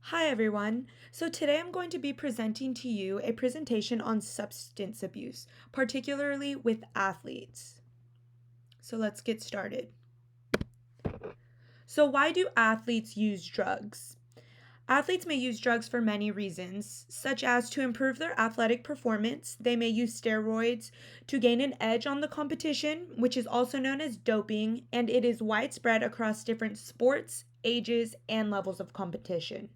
Hi everyone. So today I'm going to be presenting to you a presentation on substance abuse, particularly with athletes. So let's get started. So why do athletes use drugs? Athletes may use drugs for many reasons, such as to improve their athletic performance. They may use steroids to gain an edge on the competition, which is also known as doping, and it is widespread across different sports, ages, and levels of competition.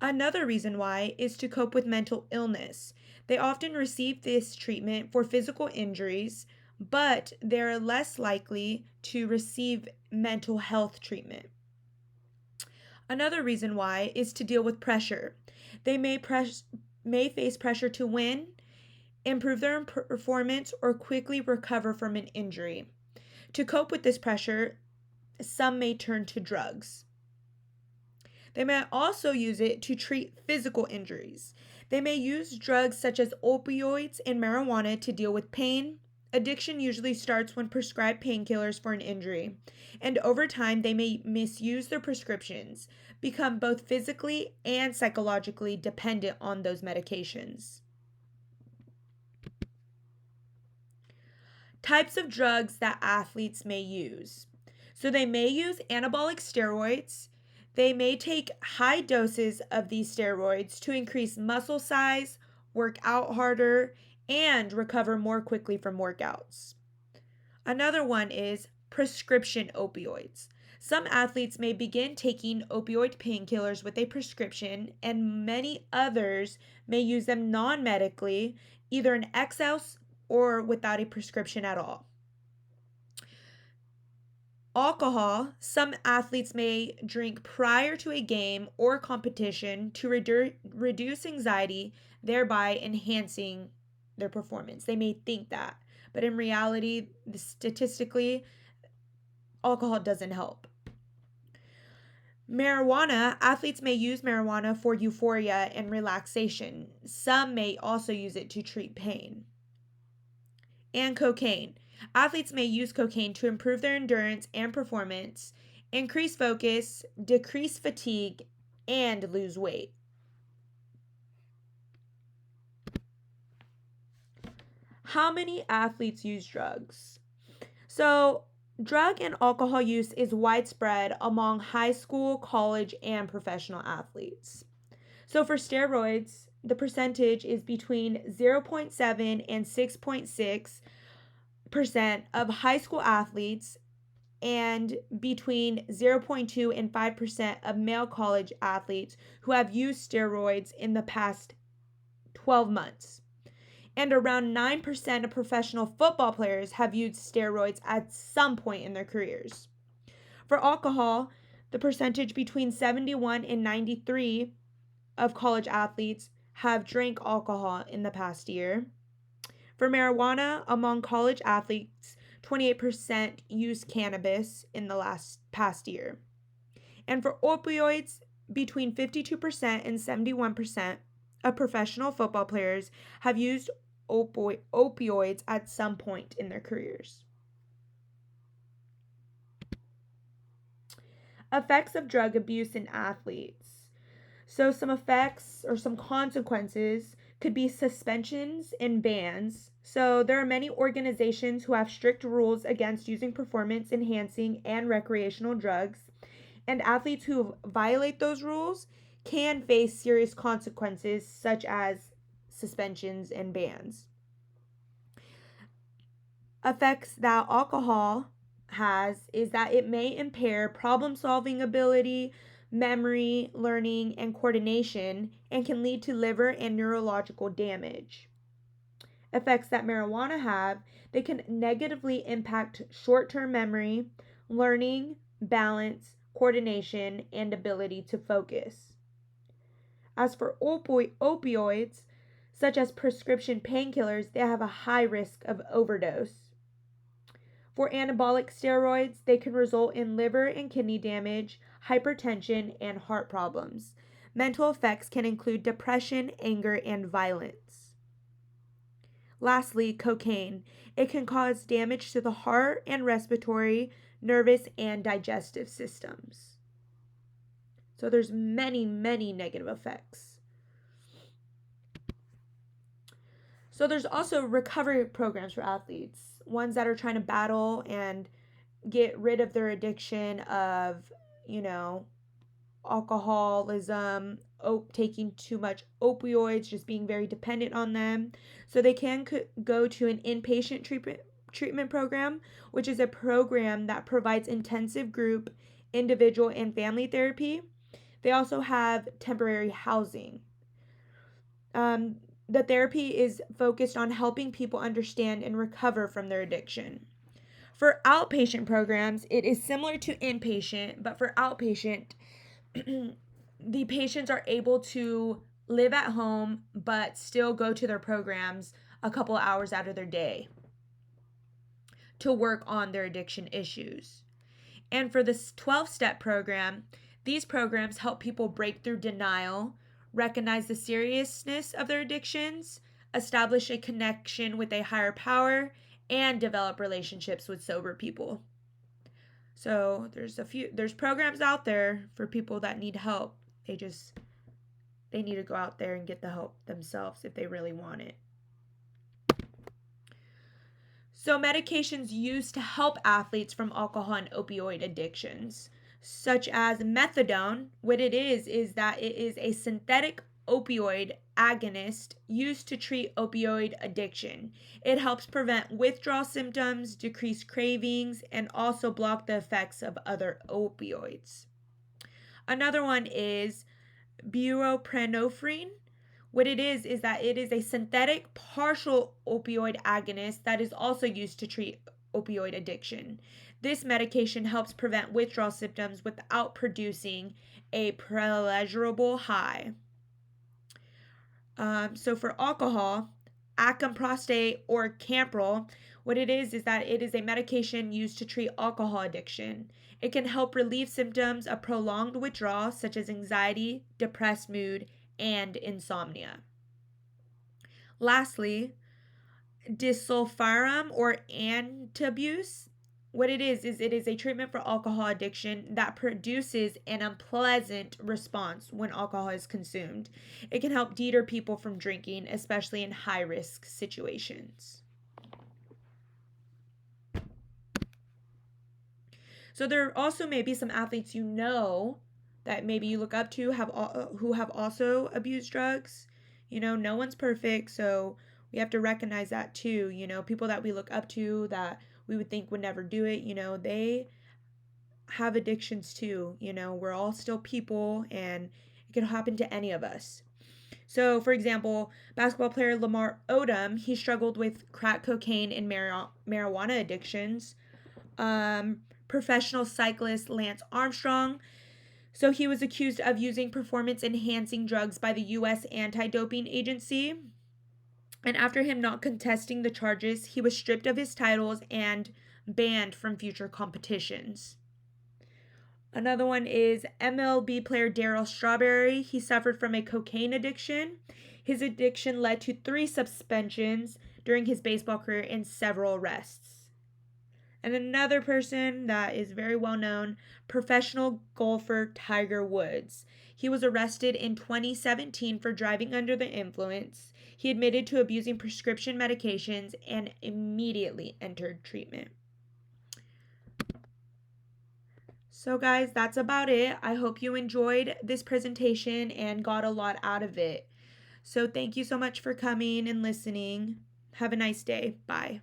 Another reason why is to cope with mental illness. They often receive this treatment for physical injuries, but they're less likely to receive mental health treatment. Another reason why is to deal with pressure. They may face pressure to win, improve their performance, or quickly recover from an injury. To cope with this pressure, some may turn to drugs. They may also use it to treat physical injuries. They may use drugs such as opioids and marijuana to deal with pain. Addiction usually starts when prescribed painkillers for an injury, and over time, they may misuse their prescriptions, become both physically and psychologically dependent on those medications. Types of drugs that athletes may use. So they may use anabolic steroids. They may take high doses of these steroids to increase muscle size, work out harder, and recover more quickly from workouts. Another one is prescription opioids. Some athletes may begin taking opioid painkillers with a prescription, and many others may use them non medically, either in excess or without a prescription at all. Alcohol, some athletes may drink prior to a game or competition to reduce anxiety, thereby enhancing their performance. They may think that, but in reality, statistically, alcohol doesn't help. Marijuana, athletes may use marijuana for euphoria and relaxation. Some may also use it to treat pain. And cocaine. Athletes may use cocaine to improve their endurance and performance, increase focus, decrease fatigue, and lose weight. How many athletes use drugs? So, drug and alcohol use is widespread among high school, college, and professional athletes. So, for steroids, the percentage is between 0.7 and 6.6% of high school athletes and between 0.2 and 5% of male college athletes who have used steroids in the past 12 months. And around 9% of professional football players have used steroids at some point in their careers. For alcohol, the percentage between 71 and 93 of college athletes have drank alcohol in the past year. For marijuana, among college athletes, 28% used cannabis in the past year. And for opioids, between 52% and 71% of professional football players have used opioids at some point in their careers. Effects of drug abuse in athletes. So, some effects or some consequences could be suspensions and bans. So, there are many organizations who have strict rules against using performance enhancing and recreational drugs, and athletes who violate those rules can face serious consequences such as suspensions and bans. Effects that alcohol has is that it may impair problem solving ability, memory, learning, and coordination, and can lead to liver and neurological damage. Effects that marijuana have, they can negatively impact short term memory, learning, balance, coordination, and ability to focus. As for opioids, such as prescription painkillers, they have a high risk of overdose. For anabolic steroids, they can result in liver and kidney damage, hypertension, and heart problems. Mental effects can include depression, anger, and violence. Lastly, cocaine. It can cause damage to the heart and respiratory, nervous, and digestive systems. So there's many, many negative effects. So there's also recovery programs for athletes, ones that are trying to battle and get rid of their addiction of, you know, alcoholism, taking too much opioids, just being very dependent on them. So they can go to an inpatient treatment program, which is a program that provides intensive group, individual, and family therapy. They also have temporary housing. Um, the therapy is focused on helping people understand and recover from their addiction. For outpatient programs, it is similar to inpatient, but for outpatient, the patients are able to live at home but still go to their programs a couple of hours out of their day to work on their addiction issues. And for this 12-step program, these programs help people break through denial, recognize the seriousness of their addictions, establish a connection with a higher power, and develop relationships with sober people. So there's programs out there for people that need help. They need to go out there and get the help themselves if they really want it. So medications used to help athletes from alcohol and opioid addictions, such as methadone, what it is that it is a synthetic opioid agonist used to treat opioid addiction. It helps prevent withdrawal symptoms, decrease cravings, and also block the effects of other opioids. Another one is buprenorphine. What it is that it is a synthetic partial opioid agonist that is also used to treat opioid addiction. This medication helps prevent withdrawal symptoms without producing a pleasurable high. So for alcohol, acamprosate or Camprol, what it is that it is a medication used to treat alcohol addiction. It can help relieve symptoms of prolonged withdrawal, such as anxiety, depressed mood, and insomnia. Lastly, disulfiram or antabuse. What it is it is a treatment for alcohol addiction that produces an unpleasant response when alcohol is consumed. It can help deter people from drinking, especially in high-risk situations. So there also may be some athletes that maybe you look up to who have also abused drugs. No one's perfect, so we have to recognize that too. People that we look up to that we would think would never do it, they have addictions too. We're all still people and it can happen to any of us. So, for example, basketball player Lamar Odom, he struggled with crack cocaine and marijuana addictions. Professional cyclist Lance Armstrong, so he was accused of using performance-enhancing drugs by the U.S. Anti-Doping Agency. And after him not contesting the charges, he was stripped of his titles and banned from future competitions. Another one is MLB player Darryl Strawberry. He suffered from a cocaine addiction. His addiction led to 3 suspensions during his baseball career and several arrests. And another person that is very well known, professional golfer Tiger Woods. He was arrested in 2017 for driving under the influence. He admitted to abusing prescription medications and immediately entered treatment. So guys, that's about it. I hope you enjoyed this presentation and got a lot out of it. So thank you so much for coming and listening. Have a nice day. Bye.